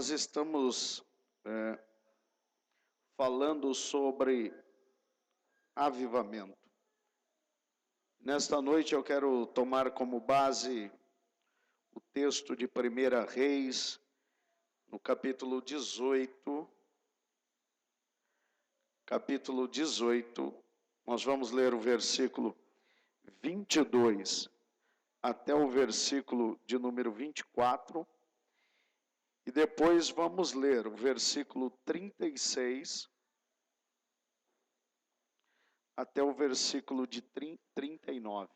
Nós estamos falando sobre avivamento. Nesta noite eu quero tomar como base o texto de 1 Reis, no capítulo 18. Capítulo 18, nós vamos ler o versículo 22 até o versículo de número 24. E depois vamos ler o versículo 36 até o versículo de 39.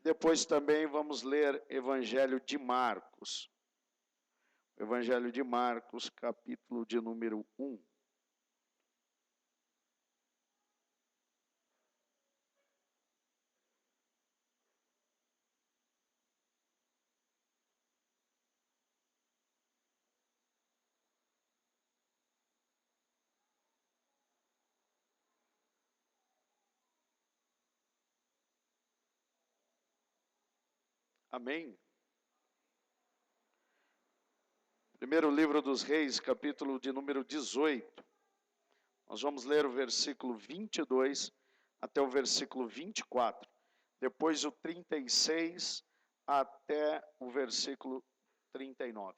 Depois também vamos ler Evangelho de Marcos. Evangelho de Marcos, capítulo de número 1. Amém? Primeiro livro dos Reis, capítulo de número 18. Nós vamos ler o versículo 22 até o versículo 24. Depois o 36 até o versículo 39.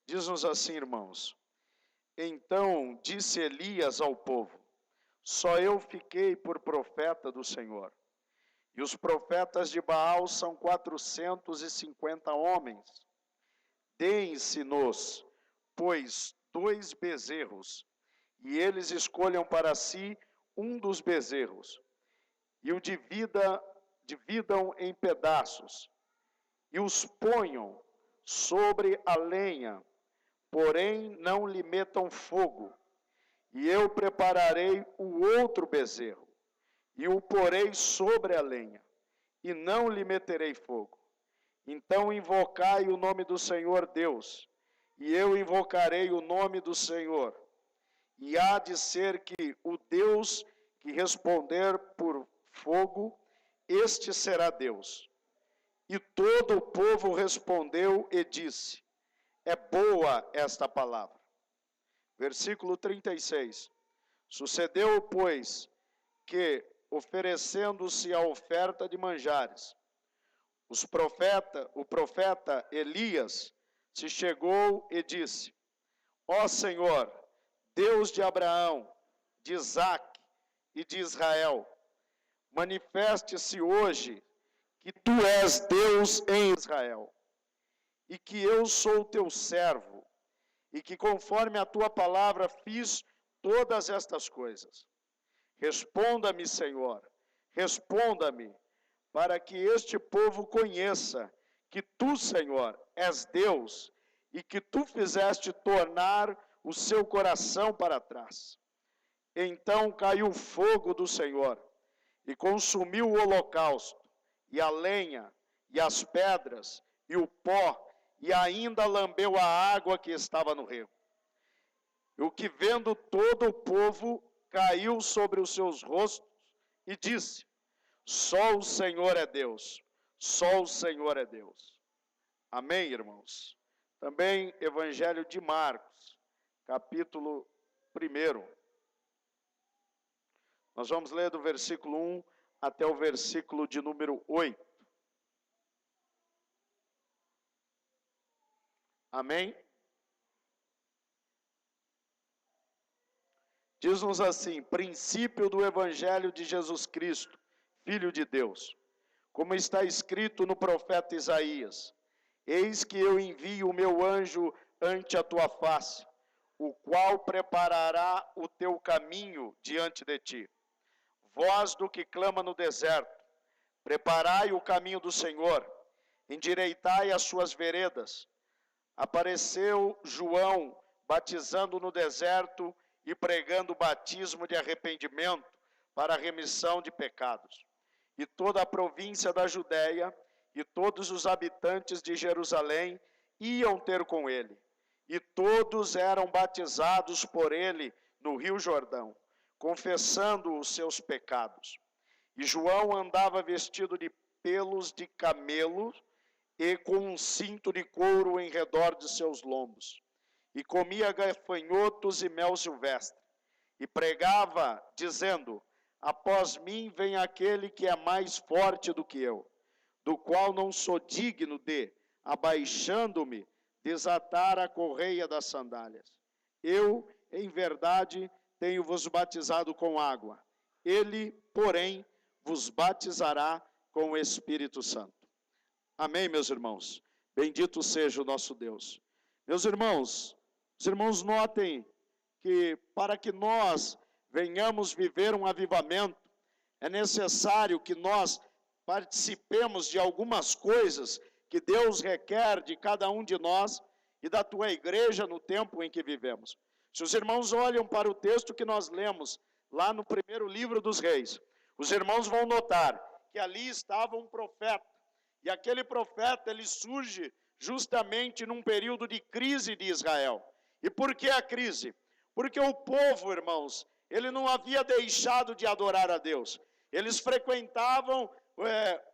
Diz-nos assim, irmãos: Então disse Elias ao povo: Só eu fiquei por profeta do Senhor. E os profetas de Baal são 450 homens. Deem-se-nos, pois, 2 bezerros, e eles escolham para si um dos bezerros, e o dividam em pedaços, e os ponham sobre a lenha, porém não lhe metam fogo. E eu prepararei o outro bezerro, e o porei sobre a lenha, e não lhe meterei fogo. Então invocai o nome do Senhor Deus, e eu invocarei o nome do Senhor. E há de ser que o Deus que responder por fogo, este será Deus. E todo o povo respondeu e disse: É boa esta palavra. Versículo 36. Sucedeu, pois, que, oferecendo-se a oferta de manjares, o profeta Elias se chegou e disse: Ó Senhor, Deus de Abraão, de Isaque e de Israel, manifeste-se hoje que tu és Deus em Israel, e que eu sou teu servo, e que conforme a tua palavra fiz todas estas coisas. Responda-me, Senhor, responda-me, para que este povo conheça que tu, Senhor, és Deus, e que tu fizeste tornar o seu coração para trás. Então caiu o fogo do Senhor, e consumiu o holocausto, e a lenha, e as pedras, e o pó, e ainda lambeu a água que estava no rio. O que vendo todo o povo, caiu sobre os seus rostos, e disse: Só o Senhor é Deus, só o Senhor é Deus. Amém, irmãos? Também Evangelho de Marcos, capítulo 1. Nós vamos ler do versículo 1 até o versículo de número 8. Amém? Diz-nos assim: princípio do Evangelho de Jesus Cristo, Filho de Deus. Como está escrito no profeta Isaías: Eis que eu envio o meu anjo ante a tua face, o qual preparará o teu caminho diante de ti. Voz do que clama no deserto: preparai o caminho do Senhor, endireitai as suas veredas. Apareceu João batizando no deserto e pregando o batismo de arrependimento para a remissão de pecados. E toda a província da Judéia e todos os habitantes de Jerusalém iam ter com ele. E todos eram batizados por ele no Rio Jordão, confessando os seus pecados. E João andava vestido de pelos de camelo e com um cinto de couro em redor de seus lombos. E comia gafanhotos e mel silvestre. E pregava, dizendo: após mim vem aquele que é mais forte do que eu, do qual não sou digno de, abaixando-me, desatar a correia das sandálias. Eu, em verdade, tenho-vos batizado com água. Ele, porém, vos batizará com o Espírito Santo. Amém, meus irmãos? Bendito seja o nosso Deus. Meus irmãos, os irmãos notem que para que nós venhamos viver um avivamento, é necessário que nós participemos de algumas coisas que Deus requer de cada um de nós e da tua igreja no tempo em que vivemos. Se os irmãos olham para o texto que nós lemos, lá no primeiro livro dos Reis, os irmãos vão notar que ali estava um profeta, e aquele profeta, ele surge justamente num período de crise de Israel. E por que a crise? Porque o povo, irmãos, ele não havia deixado de adorar a Deus. Eles frequentavam,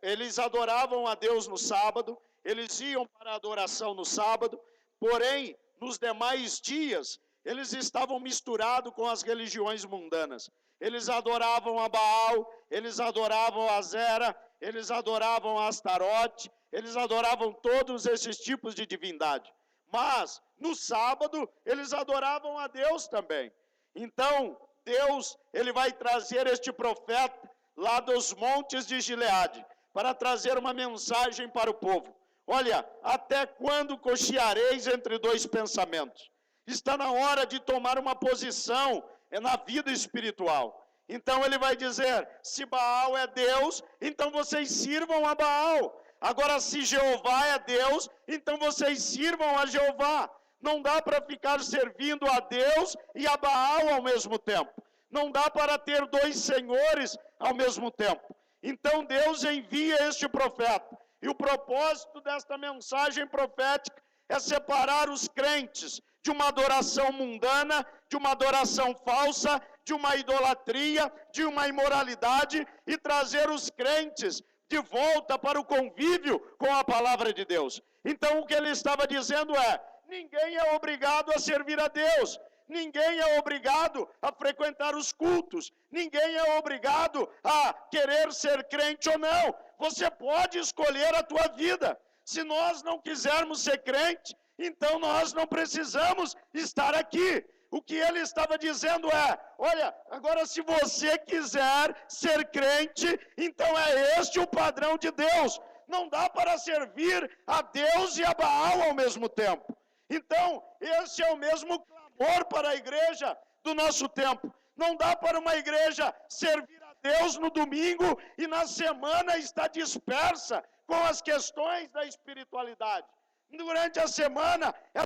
eles adoravam a Deus no sábado, eles iam para a adoração no sábado, porém, nos demais dias, eles estavam misturados com as religiões mundanas. Eles adoravam a Baal, eles adoravam a Zera, eles adoravam a Astarote, eles adoravam todos esses tipos de divindade. Mas, no sábado, eles adoravam a Deus também. Então, Deus, ele vai trazer este profeta lá dos montes de Gileade, para trazer uma mensagem para o povo. Olha, até quando cocheareis entre dois pensamentos? Está na hora de tomar uma posição na vida espiritual. Então ele vai dizer, se Baal é Deus, então vocês sirvam a Baal. Agora, se Jeová é Deus, então vocês sirvam a Jeová. Não dá para ficar servindo a Deus e a Baal ao mesmo tempo. Não dá para ter dois senhores ao mesmo tempo. Então Deus envia este profeta. E o propósito desta mensagem profética é separar os crentes de uma adoração mundana, de uma adoração falsa, de uma idolatria, de uma imoralidade, e trazer os crentes de volta para o convívio com a palavra de Deus. Então o que ele estava dizendo é, ninguém é obrigado a servir a Deus, ninguém é obrigado a frequentar os cultos, ninguém é obrigado a querer ser crente ou não. Você pode escolher a tua vida. Se nós não quisermos ser crente, então nós não precisamos estar aqui. O que ele estava dizendo é, olha, agora se você quiser ser crente, então é este o padrão de Deus. Não dá para servir a Deus e a Baal ao mesmo tempo. Então, esse é o mesmo clamor para a igreja do nosso tempo. Não dá para uma igreja servir a Deus no domingo e na semana estar dispersa com as questões da espiritualidade. Durante a semana, ela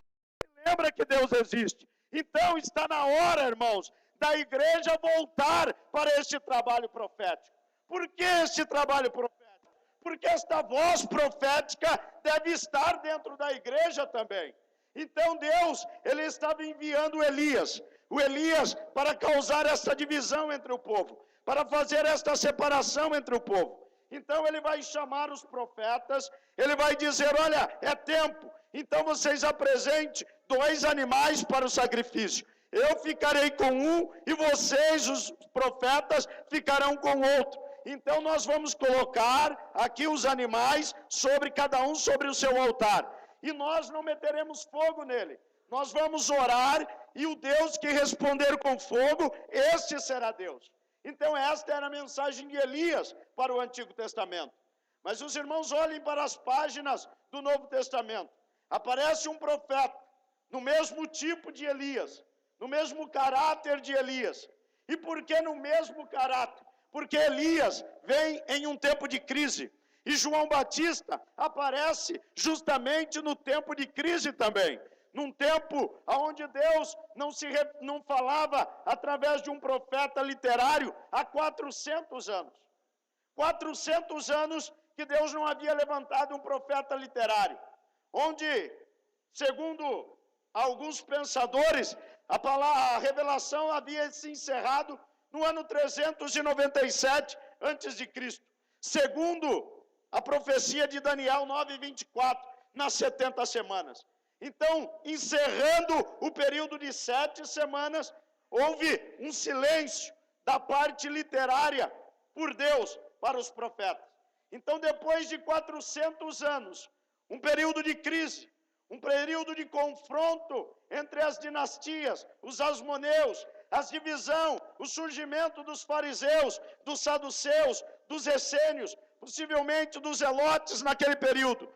lembra que Deus existe. Então, está na hora, irmãos, da igreja voltar para este trabalho profético. Por que este trabalho profético? Porque esta voz profética deve estar dentro da igreja também. Então, Deus, ele estava enviando Elias. O Elias para causar essa divisão entre o povo, para fazer esta separação entre o povo. Então, ele vai chamar os profetas, ele vai dizer, olha, é tempo. Então vocês apresentem 2 animais para o sacrifício. Eu ficarei com um e vocês, os profetas, ficarão com outro. Então nós vamos colocar aqui os animais sobre cada um sobre o seu altar. E nós não meteremos fogo nele. Nós vamos orar e o Deus que responder com fogo, este será Deus. Então esta era a mensagem de Elias para o Antigo Testamento. Mas os irmãos olhem para as páginas do Novo Testamento. Aparece um profeta, no mesmo tipo de Elias, no mesmo caráter de Elias. E por que no mesmo caráter? Porque Elias vem em um tempo de crise. E João Batista aparece justamente no tempo de crise também. Num tempo onde Deus não falava através de um profeta literário há 400 anos. 400 anos que Deus não havia levantado um profeta literário. Onde, segundo alguns pensadores, a revelação havia se encerrado no ano 397 a.C. Segundo a profecia de Daniel 9:24, nas 70 semanas. Então, encerrando o período de 7 semanas, houve um silêncio da parte literária por Deus para os profetas. Então, depois de 400 anos, um período de crise, um período de confronto entre as dinastias, os asmoneus, a divisão, o surgimento dos fariseus, dos saduceus, dos essênios, possivelmente dos zelotes naquele período.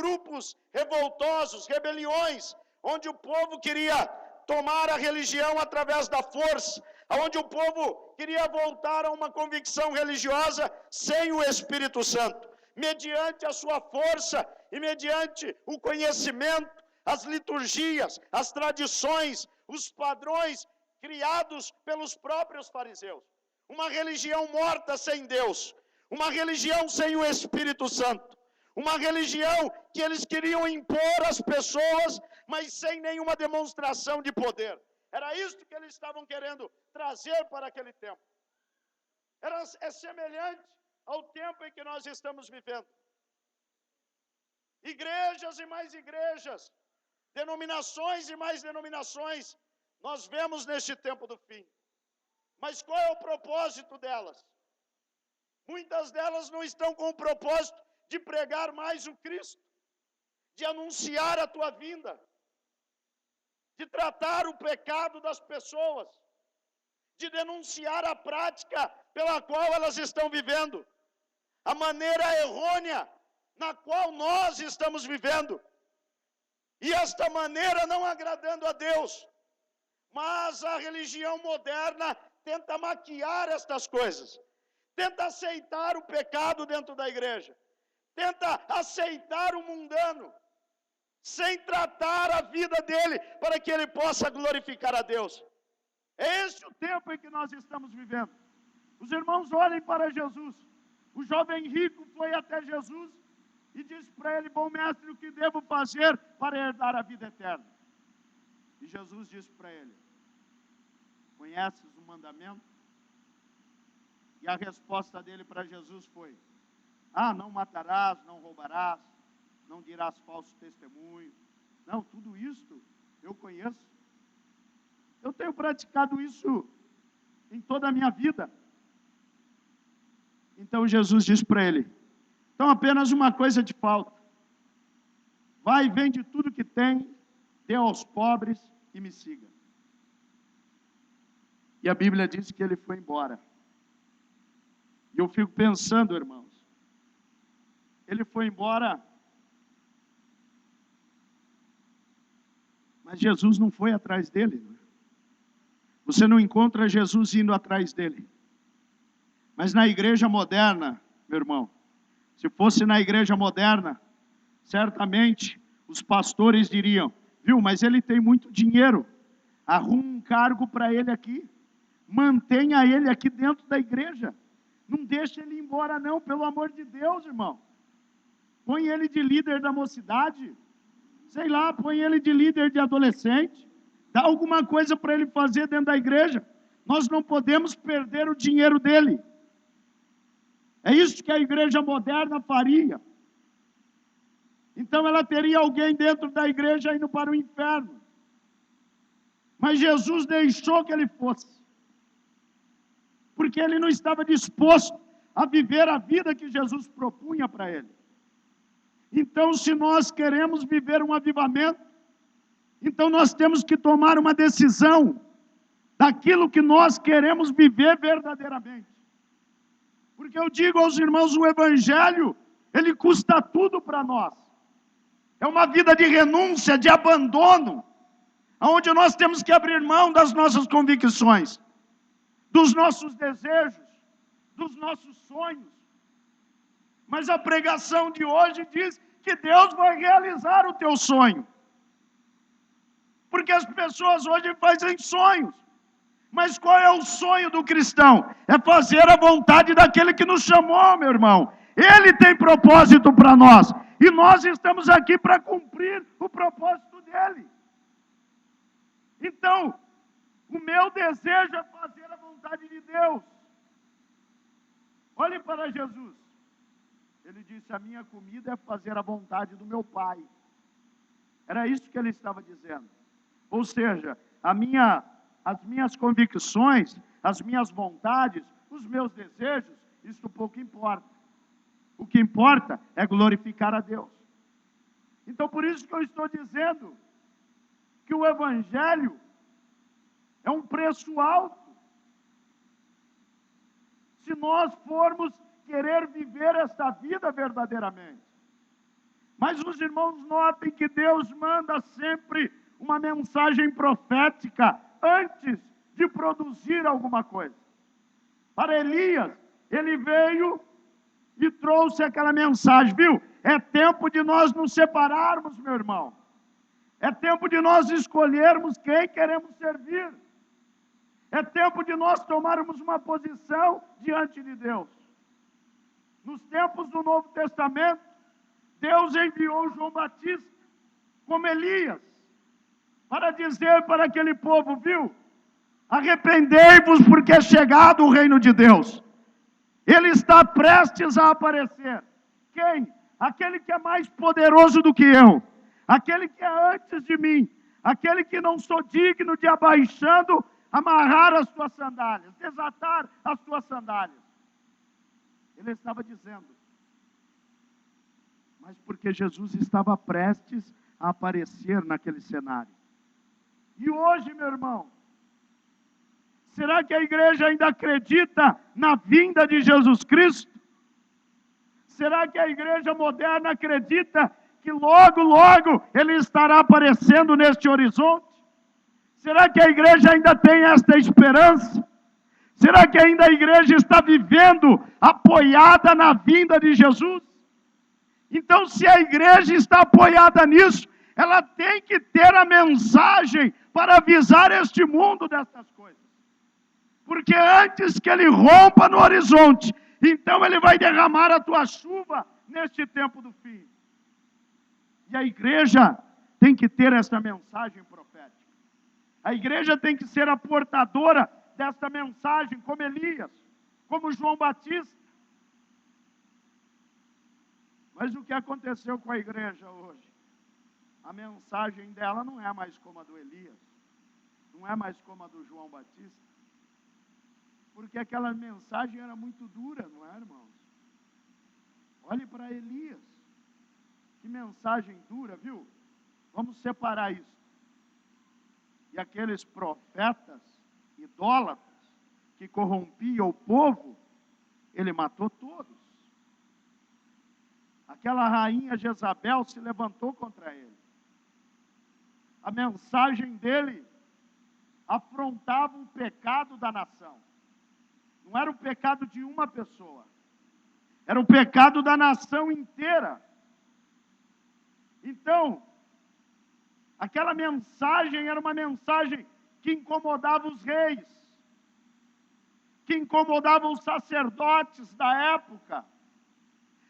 Grupos revoltosos, rebeliões, onde o povo queria tomar a religião através da força, onde o povo queria voltar a uma convicção religiosa sem o Espírito Santo, mediante a sua força e mediante o conhecimento, as liturgias, as tradições, os padrões criados pelos próprios fariseus. Uma religião morta sem Deus, uma religião sem o Espírito Santo, uma religião que eles queriam impor às pessoas, mas sem nenhuma demonstração de poder. Era isso que eles estavam querendo trazer para aquele tempo. É semelhante ao tempo em que nós estamos vivendo. Igrejas e mais igrejas, denominações e mais denominações, nós vemos neste tempo do fim. Mas qual é o propósito delas? Muitas delas não estão com o propósito de pregar mais o Cristo, de anunciar a tua vinda, de tratar o pecado das pessoas, de denunciar a prática pela qual elas estão vivendo, a maneira errônea na qual nós estamos vivendo, e esta maneira não agradando a Deus. Mas a religião moderna tenta maquiar estas coisas, tenta aceitar o pecado dentro da igreja, tenta aceitar o mundano, sem tratar a vida dele, para que ele possa glorificar a Deus. É esse o tempo em que nós estamos vivendo. Os irmãos olhem para Jesus. O jovem rico foi até Jesus e disse para ele: bom mestre, o que devo fazer para herdar a vida eterna? E Jesus disse para ele: conheces o mandamento? E a resposta dele para Jesus foi: não matarás, não roubarás, não dirás falso testemunho. Não, tudo isso eu conheço. Eu tenho praticado isso em toda a minha vida. Então Jesus disse para ele: então apenas uma coisa te falta. Vai e vende tudo que tem, dê aos pobres e me siga. E a Bíblia diz que ele foi embora. E eu fico pensando, irmãos, ele foi embora, mas Jesus não foi atrás dele. Você não encontra Jesus indo atrás dele. Mas na igreja moderna, meu irmão, se fosse na igreja moderna, certamente os pastores diriam: viu, mas ele tem muito dinheiro, arruma um cargo para ele aqui, mantenha ele aqui dentro da igreja, não deixe ele ir embora não, pelo amor de Deus, irmão. Põe ele de líder da mocidade, sei lá, põe ele de líder de adolescente, dá alguma coisa para ele fazer dentro da igreja. Nós não podemos perder o dinheiro dele. É isso que a igreja moderna faria. Então ela teria alguém dentro da igreja indo para o inferno. Mas Jesus deixou que ele fosse, porque ele não estava disposto a viver a vida que Jesus propunha para ele. Então, se nós queremos viver um avivamento, então nós temos que tomar uma decisão daquilo que nós queremos viver verdadeiramente. Porque eu digo aos irmãos, o Evangelho, ele custa tudo para nós. É uma vida de renúncia, de abandono, onde nós temos que abrir mão das nossas convicções, dos nossos desejos, dos nossos sonhos. Mas a pregação de hoje diz que Deus vai realizar o teu sonho. Porque as pessoas hoje fazem sonhos. Mas qual é o sonho do cristão? É fazer a vontade daquele que nos chamou, meu irmão. Ele tem propósito para nós. E nós estamos aqui para cumprir o propósito dele. Então, o meu desejo é fazer a vontade de Deus. Olhe para Jesus. Ele disse: a minha comida é fazer a vontade do meu Pai. Era isso que ele estava dizendo. Ou seja, as minhas convicções, as minhas vontades, os meus desejos, isso pouco importa. O que importa é glorificar a Deus. Então, por isso que eu estou dizendo que o Evangelho é um preço alto. Se nós formos querer viver esta vida verdadeiramente. Mas os irmãos notem que Deus manda sempre uma mensagem profética antes de produzir alguma coisa. Para Elias, ele veio e trouxe aquela mensagem, viu? É tempo de nós nos separarmos, meu irmão. É tempo de nós escolhermos quem queremos servir. É tempo de nós tomarmos uma posição diante de Deus. Nos tempos do Novo Testamento, Deus enviou João Batista como Elias, para dizer para aquele povo, viu? Arrependei-vos porque é chegado o reino de Deus. Ele está prestes a aparecer. Quem? Aquele que é mais poderoso do que eu. Aquele que é antes de mim. Aquele que não sou digno de abaixando, amarrar as tuas sandálias, desatar as tuas sandálias. Ele estava dizendo. Mas porque Jesus estava prestes a aparecer naquele cenário. E hoje, meu irmão, será que a igreja ainda acredita na vinda de Jesus Cristo? Será que a igreja moderna acredita que logo, logo Ele estará aparecendo neste horizonte? Será que a igreja ainda tem esta esperança? Será que ainda a igreja está vivendo apoiada na vinda de Jesus? Então, se a igreja está apoiada nisso, ela tem que ter a mensagem para avisar este mundo dessas coisas. Porque antes que ele rompa no horizonte, então ele vai derramar a tua chuva neste tempo do fim. E a igreja tem que ter essa mensagem profética. A igreja tem que ser a portadora desta mensagem, como Elias, como João Batista. Mas o que aconteceu com a igreja hoje? A mensagem dela não é mais como a do Elias, não é mais como a do João Batista, porque aquela mensagem era muito dura, não é, irmãos? Olhe para Elias, que mensagem dura, viu? Vamos separar isso. E aqueles profetas idólatras que corrompiam o povo, ele matou todos. Aquela rainha Jezabel se levantou contra ele. A mensagem dele afrontava o pecado da nação. Não era o pecado de uma pessoa. Era o pecado da nação inteira. Então, aquela mensagem era uma mensagem que incomodava os reis, que incomodava os sacerdotes da época.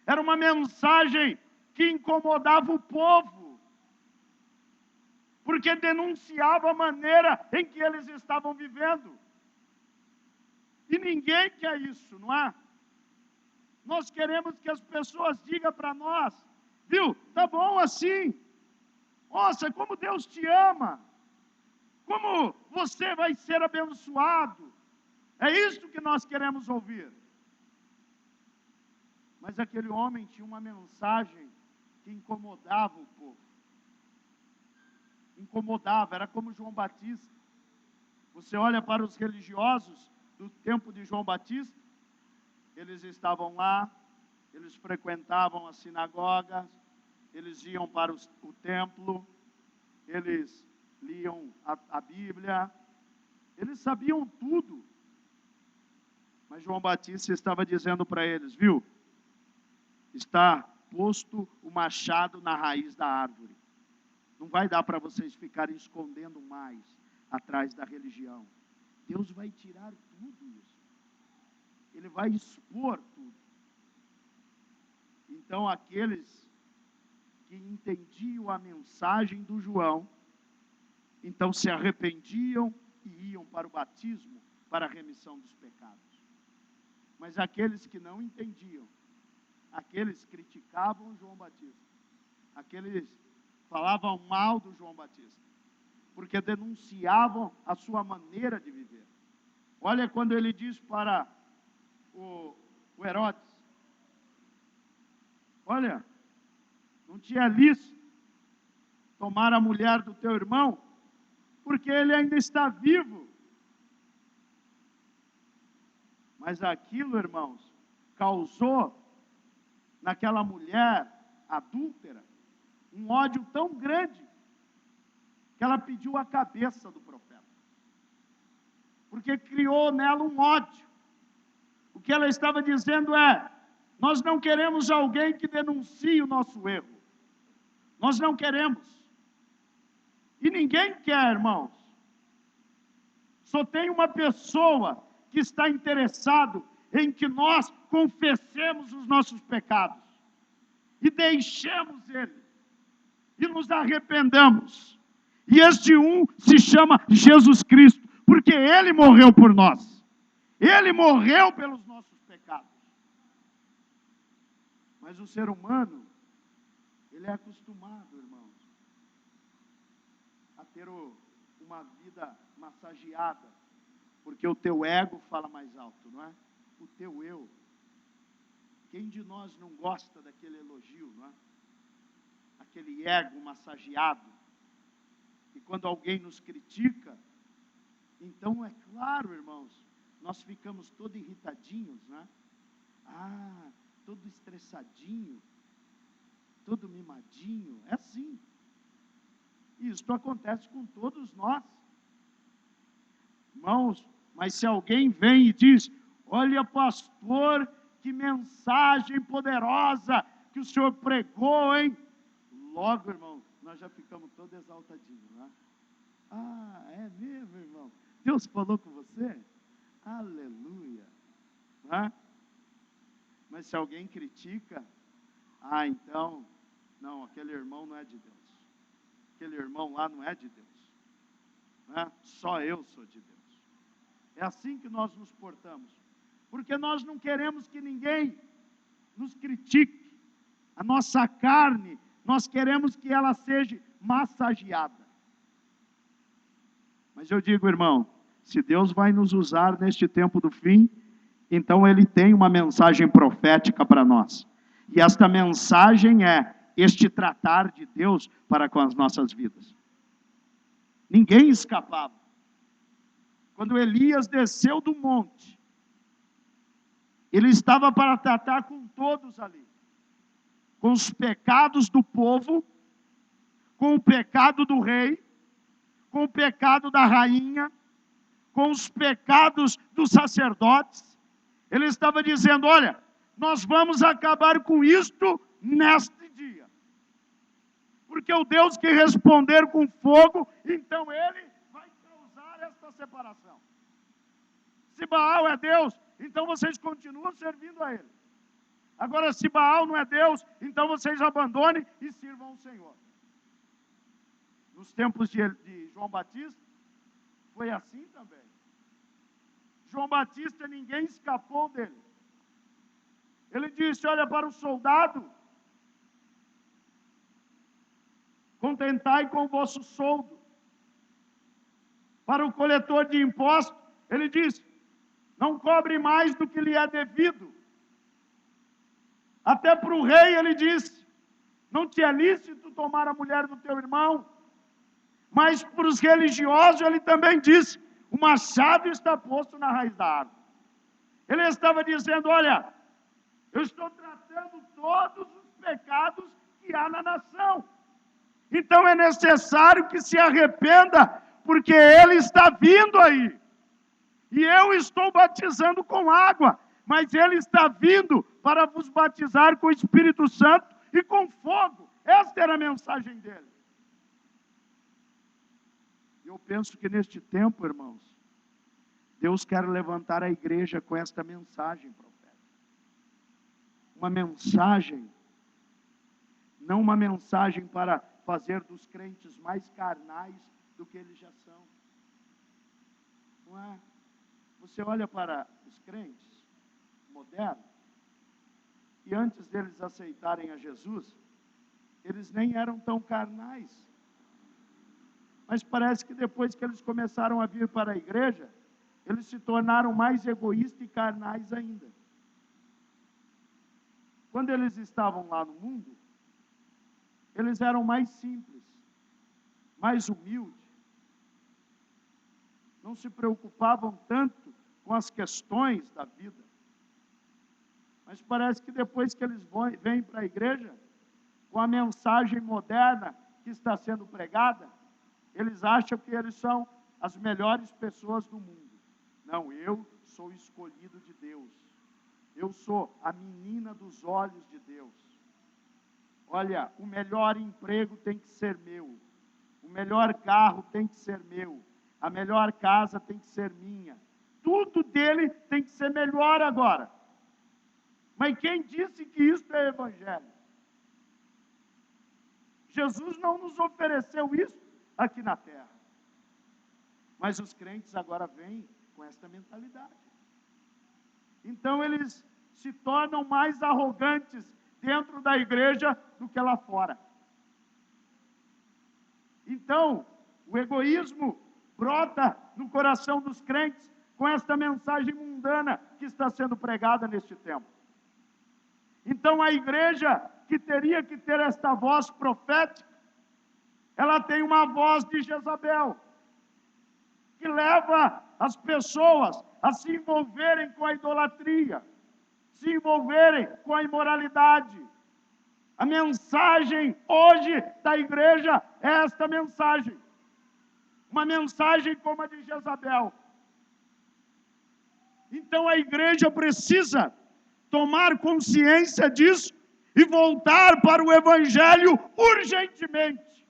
Era uma mensagem que incomodava o povo, porque denunciava a maneira em que eles estavam vivendo. E ninguém quer isso, não é? Nós queremos que as pessoas digam para nós, viu, tá bom assim, nossa, como Deus te ama, como você vai ser abençoado. É isso que nós queremos ouvir. Mas aquele homem tinha uma mensagem que incomodava o povo. Incomodava, era como João Batista. Você olha para os religiosos do tempo de João Batista, eles estavam lá, eles frequentavam as sinagogas, eles iam para o templo, eles liam a Bíblia, eles sabiam tudo. Mas João Batista estava dizendo para eles, viu? Está posto o machado na raiz da árvore. Não vai dar para vocês ficarem escondendo mais atrás da religião. Deus vai tirar tudo isso. Ele vai expor tudo. Então, aqueles que entendiam a mensagem do João, então se arrependiam e iam para o batismo, para a remissão dos pecados. Mas aqueles que não entendiam, aqueles criticavam João Batista, aqueles falavam mal do João Batista, porque denunciavam a sua maneira de viver. Olha quando ele diz para o Herodes, olha, não tinha lícito tomar a mulher do teu irmão, porque ele ainda está vivo. Mas aquilo, irmãos, causou naquela mulher adúltera um ódio tão grande que ela pediu a cabeça do profeta, porque criou nela um ódio. O que ela estava dizendo é: nós não queremos alguém que denuncie o nosso erro, nós não queremos, e ninguém quer, irmãos. Só tem uma pessoa que está interessado em que nós confessemos os nossos pecados e deixemos ele e nos arrependamos. E este um se chama Jesus Cristo, porque ele morreu por nós. Ele morreu pelos nossos pecados. Mas o ser humano, ele é acostumado, irmãos, a ter uma vida massageada, porque o teu ego fala mais alto, não é? O teu eu. Quem de nós não gosta daquele elogio, não é? Aquele ego massageado. E quando alguém nos critica, então é claro, irmãos, nós ficamos todo irritadinhos, né? Todo estressadinho, todo mimadinho, é assim. E isso acontece com todos nós. Irmãos, mas se alguém vem e diz: olha, pastor, que mensagem poderosa que o senhor pregou, hein? Logo, irmão, nós já ficamos todos exaltadinhos, né? É mesmo, irmão? Deus falou com você? Aleluia. Né? Mas se alguém critica, então, não, aquele irmão não é de Deus. Aquele irmão lá não é de Deus. Né? Só eu sou de Deus. É assim que nós nos portamos. Porque nós não queremos que ninguém nos critique. A nossa carne, nós queremos que ela seja massageada. Mas eu digo, irmão, se Deus vai nos usar neste tempo do fim, então Ele tem uma mensagem profética para nós. E esta mensagem é este tratar de Deus para com as nossas vidas. Ninguém escapava. Quando Elias desceu do monte, ele estava para tratar com todos ali. Com os pecados do povo, com o pecado do rei, com o pecado da rainha, com os pecados dos sacerdotes. Ele estava dizendo: olha, nós vamos acabar com isto neste dia. Porque o Deus que responder com fogo, então Ele vai causar esta separação. Se Baal é Deus, então vocês continuam servindo a Ele. Agora, se Baal não é Deus, então vocês abandonem e sirvam ao Senhor. Nos tempos de João Batista, foi assim também. João Batista, ninguém escapou dele. Ele disse: olha, para o soldado, contentai com o vosso soldo. Para o coletor de impostos, ele disse: não cobre mais do que lhe é devido. Até para o rei ele disse: não te é lícito tomar a mulher do teu irmão. Mas para os religiosos ele também disse: o machado está posto na raiz da árvore. Ele estava dizendo: olha, eu estou tratando todos os pecados que há na nação. Então é necessário que se arrependa, porque ele está vindo aí. E eu estou batizando com água, mas ele está vindo para vos batizar com o Espírito Santo e com fogo. Esta era a mensagem dele. Eu penso que neste tempo, irmãos, Deus quer levantar a igreja com esta mensagem profética. Uma mensagem, não uma mensagem para fazer dos crentes mais carnais do que eles já são. Não é? Você olha para os crentes modernos, e antes deles aceitarem a Jesus, eles nem eram tão carnais. Mas parece que depois que eles começaram a vir para a igreja, eles se tornaram mais egoístas e carnais ainda. Quando eles estavam lá no mundo, eles eram mais simples, mais humildes. Não se preocupavam tanto com as questões da vida. Mas parece que depois que eles vêm para a igreja, com a mensagem moderna que está sendo pregada, eles acham que eles são as melhores pessoas do mundo. Não, eu sou escolhido de Deus. Eu sou a menina dos olhos de Deus. Olha, o melhor emprego tem que ser meu. O melhor carro tem que ser meu. A melhor casa tem que ser minha. Tudo dele tem que ser melhor agora. Mas quem disse que isso é evangelho? Jesus não nos ofereceu isso aqui na terra. Mas os crentes agora vêm com esta mentalidade. Então eles se tornam mais arrogantes dentro da igreja do que lá fora. Então, o egoísmo brota no coração dos crentes com esta mensagem mundana que está sendo pregada neste tempo. Então a igreja que teria que ter esta voz profética, ela tem uma voz de Jezabel, que leva as pessoas a se envolverem com a idolatria, se envolverem com a imoralidade. A mensagem hoje da igreja é esta mensagem. Uma mensagem como a de Jezabel. Então a igreja precisa tomar consciência disso e voltar para o evangelho urgentemente.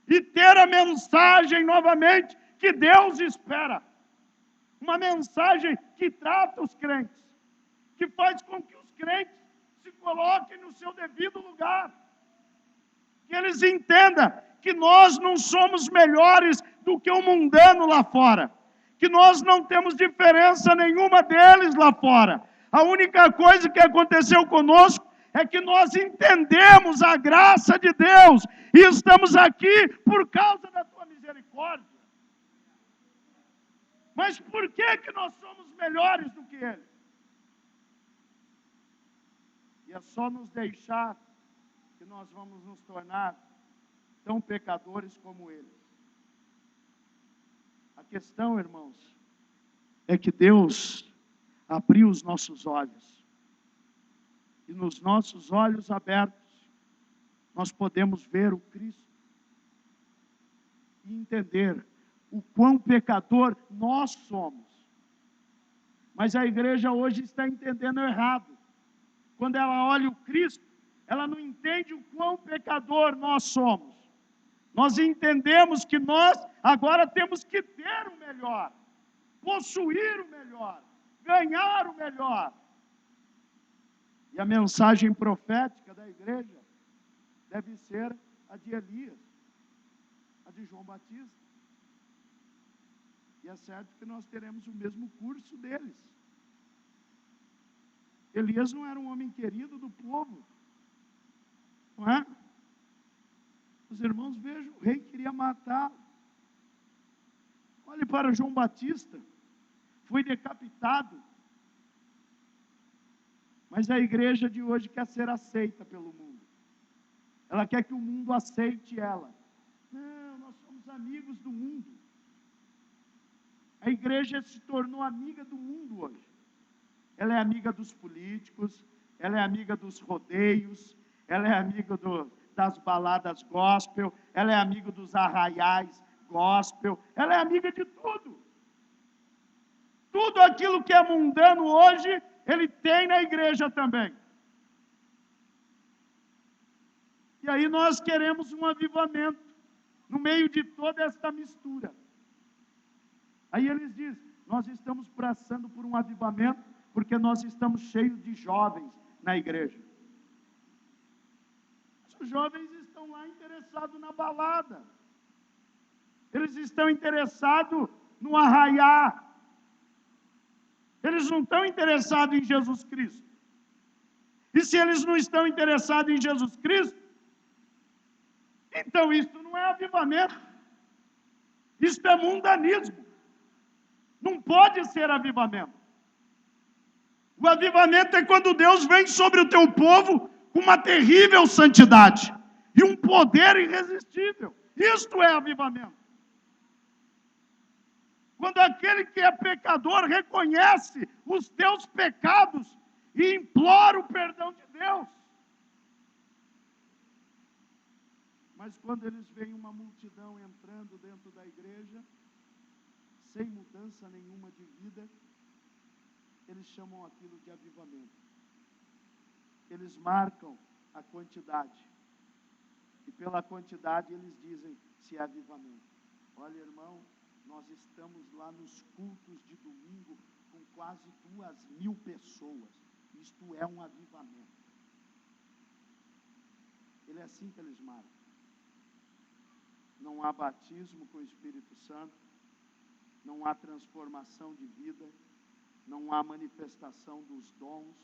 E ter a mensagem novamente que Deus espera. Uma mensagem que trata os crentes, que faz com que os crentes se coloquem no seu devido lugar. Que eles entendam que nós não somos melhores do que o mundano lá fora. Que nós não temos diferença nenhuma deles lá fora. A única coisa que aconteceu conosco é que nós entendemos a graça de Deus e estamos aqui por causa da tua misericórdia. Mas por que nós somos melhores do que eles? E é só nos deixar que nós vamos nos tornar tão pecadores como eles. A questão, irmãos, é que Deus abriu os nossos olhos. E nos nossos olhos abertos, nós podemos ver o Cristo e entender o quão pecador nós somos. Mas a igreja hoje está entendendo errado. Quando ela olha o Cristo, ela não entende o quão pecador nós somos. Nós entendemos que nós agora temos que ter o melhor, possuir o melhor, ganhar o melhor. E a mensagem profética da igreja deve ser a de Elias, a de João Batista. E é certo que nós teremos o mesmo curso deles. Elias não era um homem querido do povo, não é? Os irmãos vejam, o rei queria matá-lo. Olhe para João Batista, foi decapitado. Mas a igreja de hoje quer ser aceita pelo mundo. Ela quer que o mundo aceite ela. Não, nós somos amigos do mundo. A igreja se tornou amiga do mundo hoje. Ela é amiga dos políticos, ela é amiga dos rodeios, ela é amiga das baladas gospel, ela é amiga dos arraiais gospel, ela é amiga de tudo. Tudo aquilo que é mundano hoje, ele tem na igreja também. E aí nós queremos um avivamento no meio de toda esta mistura. Aí eles dizem, nós estamos passando por um avivamento porque nós estamos cheios de jovens na igreja. Os jovens estão lá interessados na balada. Eles estão interessados no arraiar. Eles não estão interessados em Jesus Cristo. E se eles não estão interessados em Jesus Cristo, então isso não é avivamento. Isso é mundanismo. Não pode ser avivamento. O avivamento é quando Deus vem sobre o teu povo com uma terrível santidade e um poder irresistível. Isto é avivamento. Quando aquele que é pecador reconhece os teus pecados e implora o perdão de Deus. Mas quando eles veem uma multidão entrando dentro da igreja, sem mudança nenhuma de vida, eles chamam aquilo de avivamento. Eles marcam a quantidade. E pela quantidade eles dizem se é avivamento. Olha, irmão, nós estamos lá nos cultos de domingo com quase 2.000 pessoas. Isto é um avivamento. Ele é assim que eles marcam. Não há batismo com o Espírito Santo, não há transformação de vida, não há manifestação dos dons,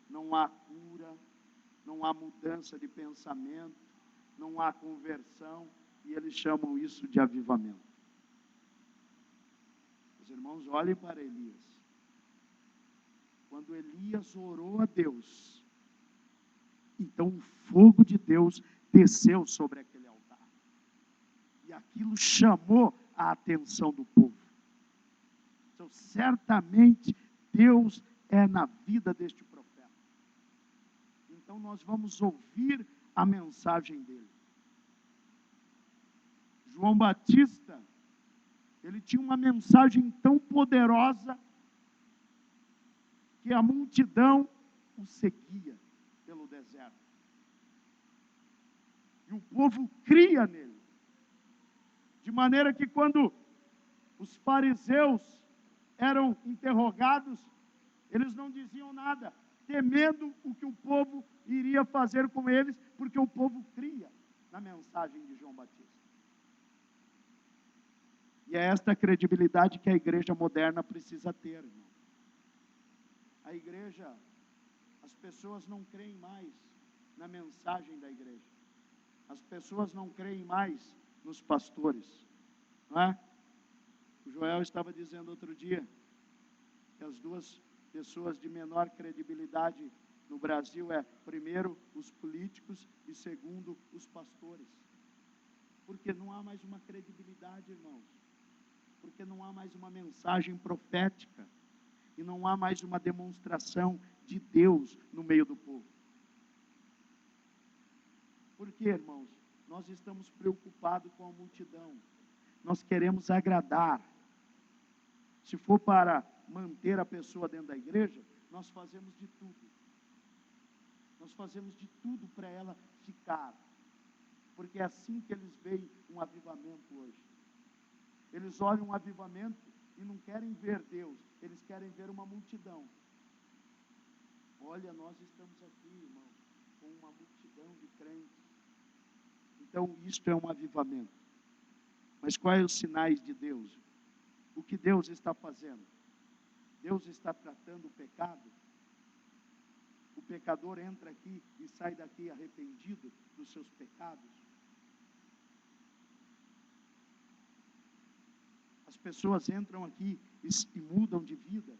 não há cura, não há mudança de pensamento, não há conversão, e eles chamam isso de avivamento. Os irmãos, olhem para Elias. Quando Elias orou a Deus, então o fogo de Deus desceu sobre aquele altar. E aquilo chamou a atenção do povo. Então, certamente, Deus é na vida deste profeta. Então, nós vamos ouvir a mensagem dele. João Batista, ele tinha uma mensagem tão poderosa que a multidão o seguia pelo deserto. E o povo cria nele. De maneira que quando os fariseus eram interrogados, eles não diziam nada, temendo o que o povo iria fazer com eles, porque o povo cria na mensagem de João Batista. E é esta credibilidade que a igreja moderna precisa ter, irmão. A igreja, as pessoas não creem mais na mensagem da igreja. As pessoas não creem mais nos pastores, não é? O Joel estava dizendo outro dia que as duas pessoas de menor credibilidade no Brasil é, primeiro, os políticos e segundo, os pastores. Porque não há mais uma credibilidade, irmãos. Porque não há mais uma mensagem profética e não há mais uma demonstração de Deus no meio do povo. Por quê, irmãos? Nós estamos preocupados com a multidão. Nós queremos agradar. Se for para manter a pessoa dentro da igreja, nós fazemos de tudo. Nós fazemos de tudo para ela ficar. Porque é assim que eles veem um avivamento hoje. Eles olham um avivamento e não querem ver Deus. Eles querem ver uma multidão. Olha, nós estamos aqui, irmãos, com uma multidão de crentes. Então, isto é um avivamento. Mas quais são os sinais de Deus? O que Deus está fazendo? Deus está tratando o pecado? O pecador entra aqui e sai daqui arrependido dos seus pecados? As pessoas entram aqui e mudam de vida?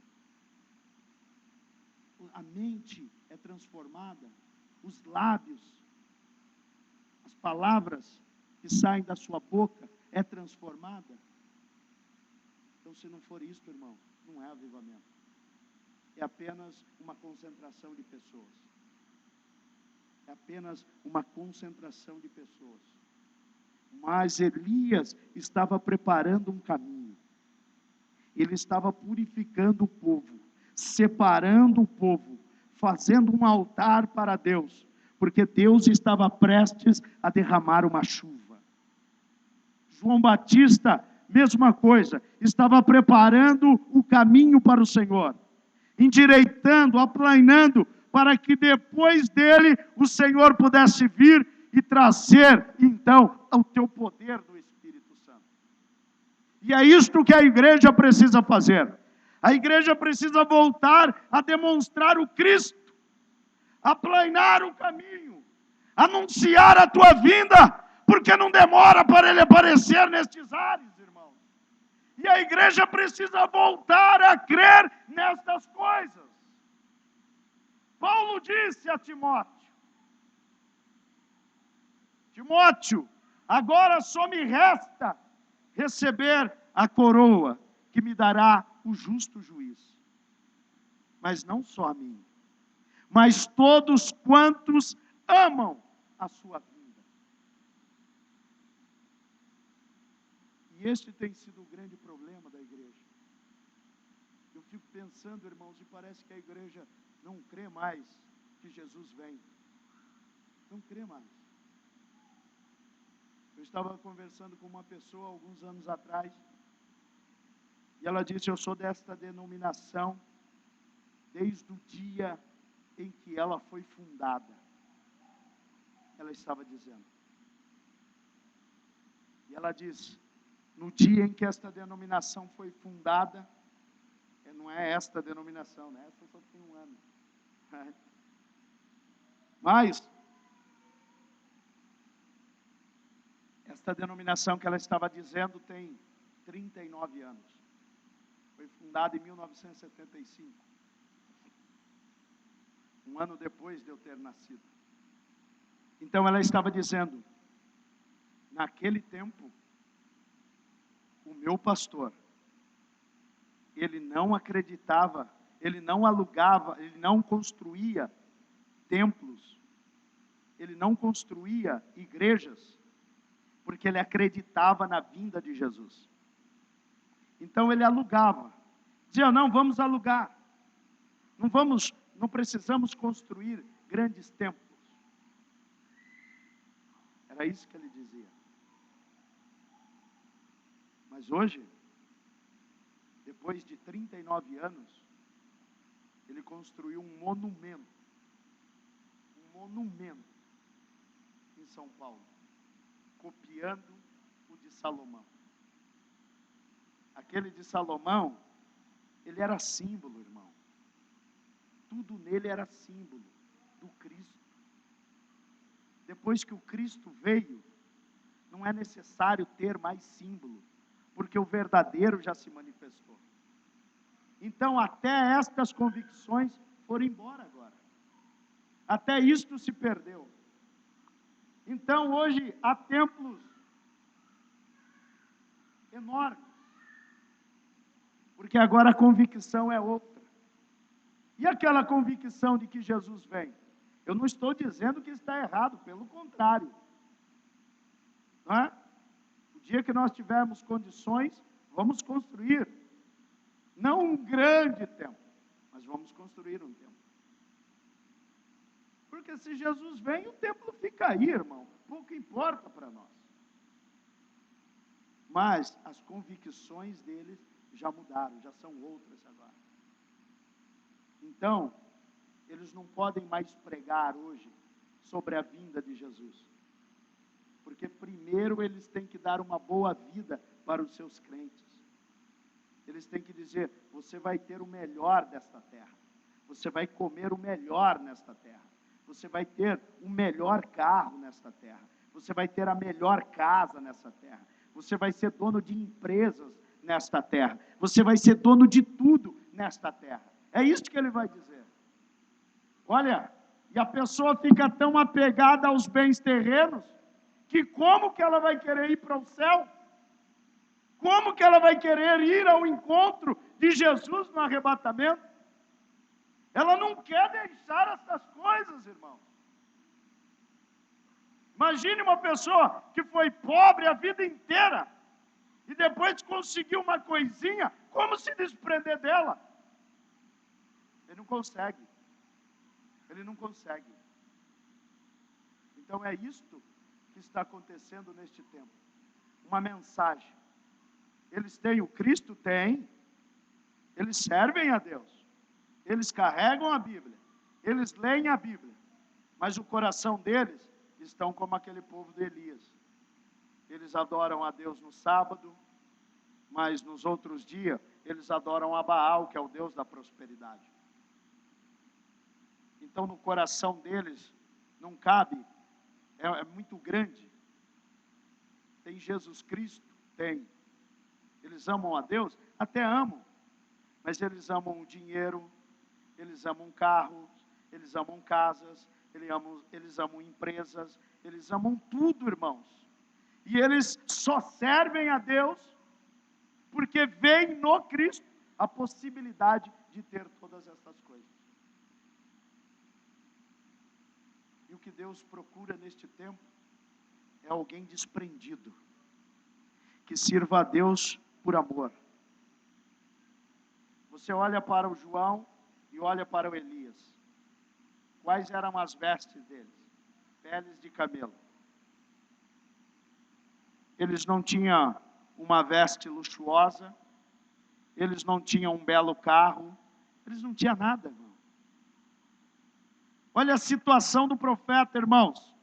A mente é transformada? Os lábios, as palavras que saem da sua boca é transformada? Então, se não for isso, irmão, não é avivamento. É apenas uma concentração de pessoas. É apenas uma concentração de pessoas. Mas Elias estava preparando um caminho. Ele estava purificando o povo, separando o povo, fazendo um altar para Deus, porque Deus estava prestes a derramar uma chuva. João Batista, mesma coisa, estava preparando o caminho para o Senhor, endireitando, aplanando, para que depois dele o Senhor pudesse vir e trazer, então, o teu poder do Espírito Santo. E é isto que a igreja precisa fazer. A igreja precisa voltar a demonstrar o Cristo, aplainar o caminho, anunciar a tua vinda, porque não demora para ele aparecer nestes ares, irmãos. E a igreja precisa voltar a crer nestas coisas. Paulo disse a Timóteo: Timóteo, agora só me resta receber a coroa que me dará o justo juiz. Mas não só a mim, mas todos quantos amam a sua vinda. E este tem sido o grande problema da igreja. Eu fico pensando, irmãos, e parece que a igreja não crê mais que Jesus vem. Não crê mais. Eu estava conversando com uma pessoa alguns anos atrás, e ela disse: eu sou desta denominação desde o dia em que ela foi fundada. Ela estava dizendo. E ela disse: no dia em que esta denominação foi fundada, não é esta denominação, né? Essa só tem um ano. Mas esta denominação que ela estava dizendo tem 39 anos. Foi fundada em 1975. Um ano depois de eu ter nascido. Então ela estava dizendo: naquele tempo, o meu pastor, ele não acreditava, ele não alugava, ele não construía templos, ele não construía igrejas, porque ele acreditava na vinda de Jesus. Então ele alugava. Dizia: não, vamos alugar. Não precisamos construir grandes templos. Era isso que ele dizia. Mas hoje, depois de 39 anos, ele construiu um monumento em São Paulo, copiando o de Salomão. Aquele de Salomão, ele era símbolo, irmão. Tudo nele era símbolo do Cristo. Depois que o Cristo veio, não é necessário ter mais símbolo, porque o verdadeiro já se manifestou. Então, até estas convicções foram embora agora. Até isto se perdeu. Então, hoje, há templos enormes, porque agora a convicção é outra. E aquela convicção de que Jesus vem? Eu não estou dizendo que está errado, pelo contrário. Não é? O dia que nós tivermos condições, vamos construir, não um grande templo, mas vamos construir um templo. Porque se Jesus vem, o templo fica aí, irmão. Pouco importa para nós. Mas as convicções deles já mudaram, já são outras agora. Então, eles não podem mais pregar hoje sobre a vinda de Jesus. Porque primeiro eles têm que dar uma boa vida para os seus crentes. Eles têm que dizer: você vai ter o melhor desta terra. Você vai comer o melhor nesta terra. Você vai ter o melhor carro nesta terra. Você vai ter a melhor casa nessa terra. Você vai ser dono de empresas nesta terra. Você vai ser dono de tudo nesta terra. É isso que ele vai dizer. Olha, e a pessoa fica tão apegada aos bens terrenos, que como que ela vai querer ir para o céu? Como que ela vai querer ir ao encontro de Jesus no arrebatamento? Ela não quer deixar essas coisas, irmão. Imagine uma pessoa que foi pobre a vida inteira e depois conseguiu uma coisinha, como se desprender dela? Ele não consegue. Ele não consegue. Então é isto que está acontecendo neste tempo. Uma mensagem. Eles têm o Cristo? Tem. Eles servem a Deus. Eles carregam a Bíblia. Eles leem a Bíblia. Mas o coração deles estão como aquele povo de Elias. Eles adoram a Deus no sábado, mas nos outros dias eles adoram a Baal, que é o Deus da prosperidade. Então no coração deles não cabe, é muito grande. Tem Jesus Cristo? Tem. Eles amam a Deus? Até amam. Mas eles amam o dinheiro, eles amam carros, eles amam casas, eles amam empresas, eles amam tudo, irmãos. E eles só servem a Deus porque veem no Cristo a possibilidade de ter todas essas coisas. E o que Deus procura neste tempo é alguém desprendido, que sirva a Deus por amor. Você olha para o João e olha para o Elias. Quais eram as vestes deles? Peles de camelo. Eles não tinham uma veste luxuosa, eles não tinham um belo carro, eles não tinham nada, irmão. Olha a situação do profeta, irmãos.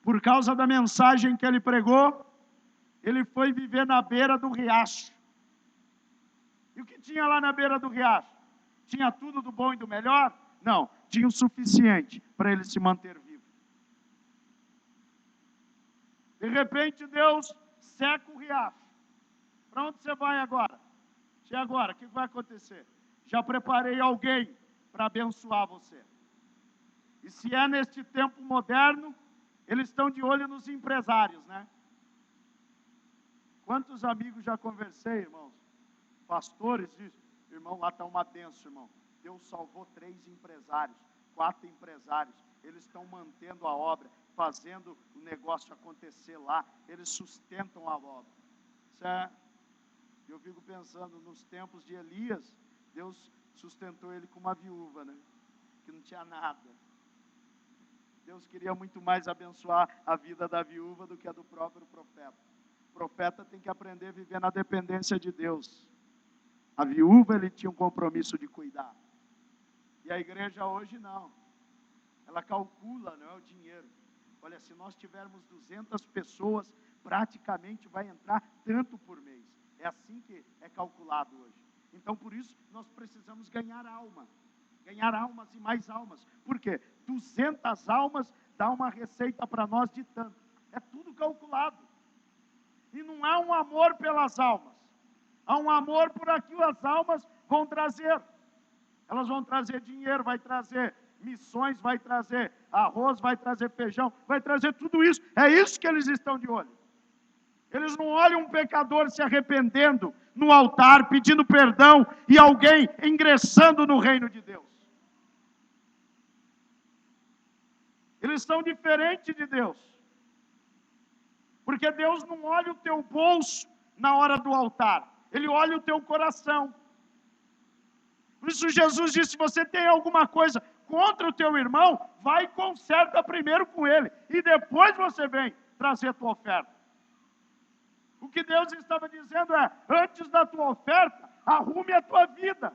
Por causa da mensagem que ele pregou, ele foi viver na beira do riacho. E o que tinha lá na beira do riacho? Tinha tudo do bom e do melhor? Não, tinha o suficiente para ele se manter vivo. De repente Deus seca o riacho. Para onde você vai agora? E agora, o que vai acontecer? Já preparei alguém para abençoar você. E se é neste tempo moderno, eles estão de olho nos empresários, né? Quantos amigos já conversei, irmãos? Pastores dizem, irmão, lá está uma bênção, irmão. Deus salvou 3 empresários, 4 empresários. Eles estão mantendo a obra, fazendo o negócio acontecer lá. Eles sustentam a obra. Eu fico pensando, nos tempos de Elias, Deus sustentou ele com uma viúva, né? Que não tinha nada. Deus queria muito mais abençoar a vida da viúva do que a do próprio profeta. O profeta tem que aprender a viver na dependência de Deus. A viúva, ele tinha um compromisso de cuidar. E a igreja hoje não. Ela calcula, não é o dinheiro. Olha, se nós tivermos 200 pessoas, praticamente vai entrar tanto por mês. É assim que é calculado hoje. Então, por isso, nós precisamos ganhar alma. Ganhar almas e mais almas. Por quê? 200 almas dá uma receita para nós de tanto. É tudo calculado. E não há um amor pelas almas. Há um amor por aquilo as almas vão trazer. Elas vão trazer dinheiro, vai trazer missões, vai trazer arroz, vai trazer feijão, vai trazer tudo isso. É isso que eles estão de olho. Eles não olham um pecador se arrependendo no altar, pedindo perdão e alguém ingressando no reino de Deus. Eles são diferentes de Deus. Porque Deus não olha o teu bolso na hora do altar. Ele olha o teu coração. Por isso Jesus disse, se você tem alguma coisa contra o teu irmão, vai e conserta primeiro com ele. E depois você vem trazer a tua oferta. O que Deus estava dizendo é, antes da tua oferta, arrume a tua vida.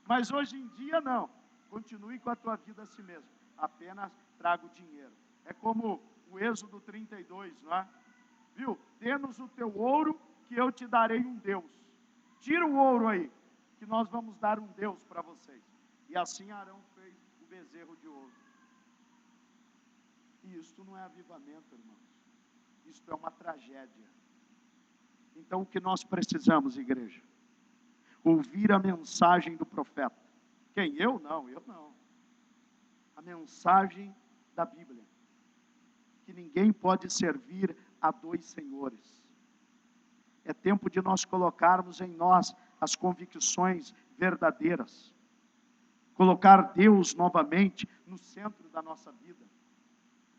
Mas hoje em dia não. Continue com a tua vida assim mesmo. Apenas traga o dinheiro. É como o Êxodo 32, não é? Viu? Dê-nos o teu ouro, que eu te darei um Deus. Tira o ouro aí, que nós vamos dar um Deus para vocês. E assim Arão fez o bezerro de ouro. E isto não é avivamento, irmãos. Isto é uma tragédia. Então o que nós precisamos, igreja? Ouvir a mensagem do profeta. Quem? Eu não, eu não. A mensagem da Bíblia. Que ninguém pode servir a 2 senhores. É tempo de nós colocarmos em nós as convicções verdadeiras. Colocar Deus novamente no centro da nossa vida.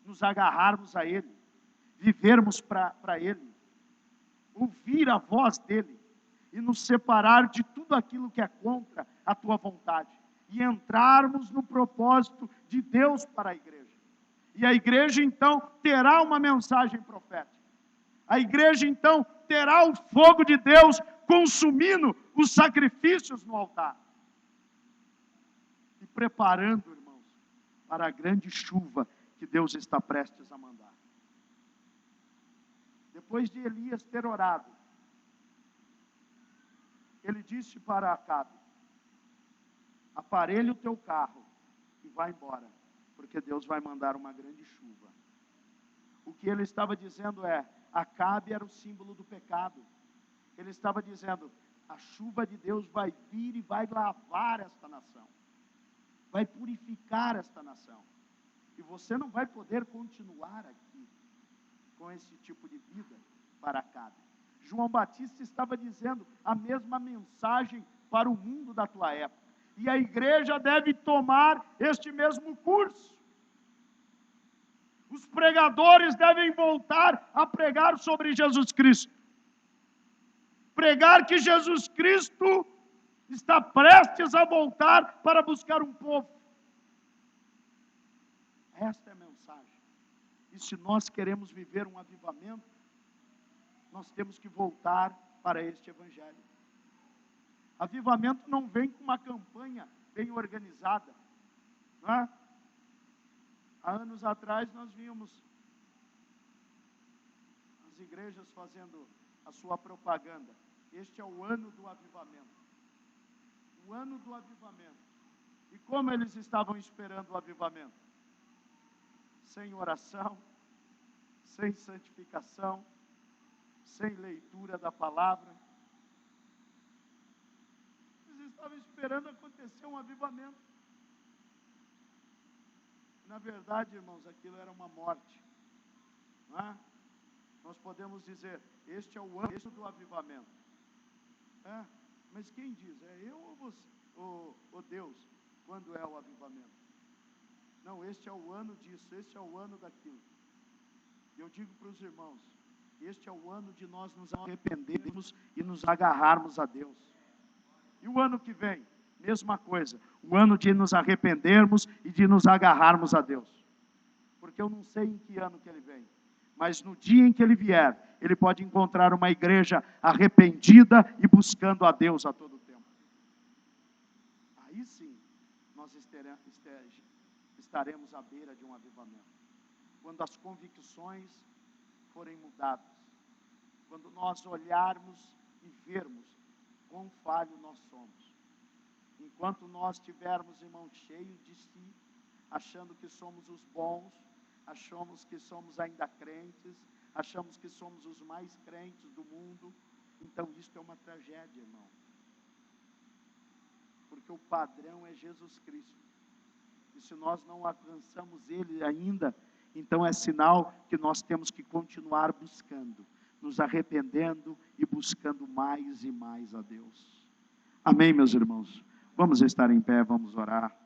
Nos agarrarmos a Ele. Vivermos para Ele. Ouvir a voz dEle. E nos separar de tudo aquilo que é contra a tua vontade. E entrarmos no propósito de Deus para a igreja. E a igreja então terá uma mensagem profética. A igreja então terá o fogo de Deus consumindo os sacrifícios no altar. E preparando, irmãos, para a grande chuva que Deus está prestes a mandar. Depois de Elias ter orado, ele disse para Acabe, aparelhe o teu carro, vai embora, porque Deus vai mandar uma grande chuva. O que ele estava dizendo é, Acabe era o símbolo do pecado. Ele estava dizendo, a chuva de Deus vai vir e vai lavar esta nação, vai purificar esta nação, e você não vai poder continuar aqui com esse tipo de vida para Acabe. João Batista estava dizendo a mesma mensagem para o mundo da tua época, e a igreja deve tomar este mesmo curso. Os pregadores devem voltar a pregar sobre Jesus Cristo. Pregar que Jesus Cristo está prestes a voltar para buscar um povo. Esta é a mensagem. E se nós queremos viver um avivamento, nós temos que voltar para este evangelho. Avivamento não vem com uma campanha bem organizada, não é? Há anos atrás nós víamos as igrejas fazendo a sua propaganda. Este é o ano do avivamento. O ano do avivamento. E como eles estavam esperando o avivamento? Sem oração, sem santificação, sem leitura da palavra. Eles estavam esperando acontecer um avivamento. Na verdade, irmãos, aquilo era uma morte. Não é? Nós podemos dizer, este é o ano do avivamento. É, mas quem diz? É eu ou você, ou Deus, quando é o avivamento? Não, este é o ano disso, este é o ano daquilo. Eu digo para os irmãos, este é o ano de nós nos arrependermos e nos agarrarmos a Deus. E o ano que vem? Mesma coisa, o ano de nos arrependermos e de nos agarrarmos a Deus. Porque eu não sei em que ano que ele vem, mas no dia em que ele vier, ele pode encontrar uma igreja arrependida e buscando a Deus a todo tempo. Aí sim, nós estaremos à beira de um avivamento. Quando as convicções forem mudadas, quando nós olharmos e vermos quão falho nós somos. Enquanto nós estivermos, irmãos, cheios de si, achando que somos os bons, achamos que somos ainda crentes, achamos que somos os mais crentes do mundo, então isto é uma tragédia, irmão. Porque o padrão é Jesus Cristo. E se nós não alcançamos Ele ainda, então é sinal que nós temos que continuar buscando, nos arrependendo e buscando mais e mais a Deus. Amém, meus irmãos? Vamos estar em pé, vamos orar.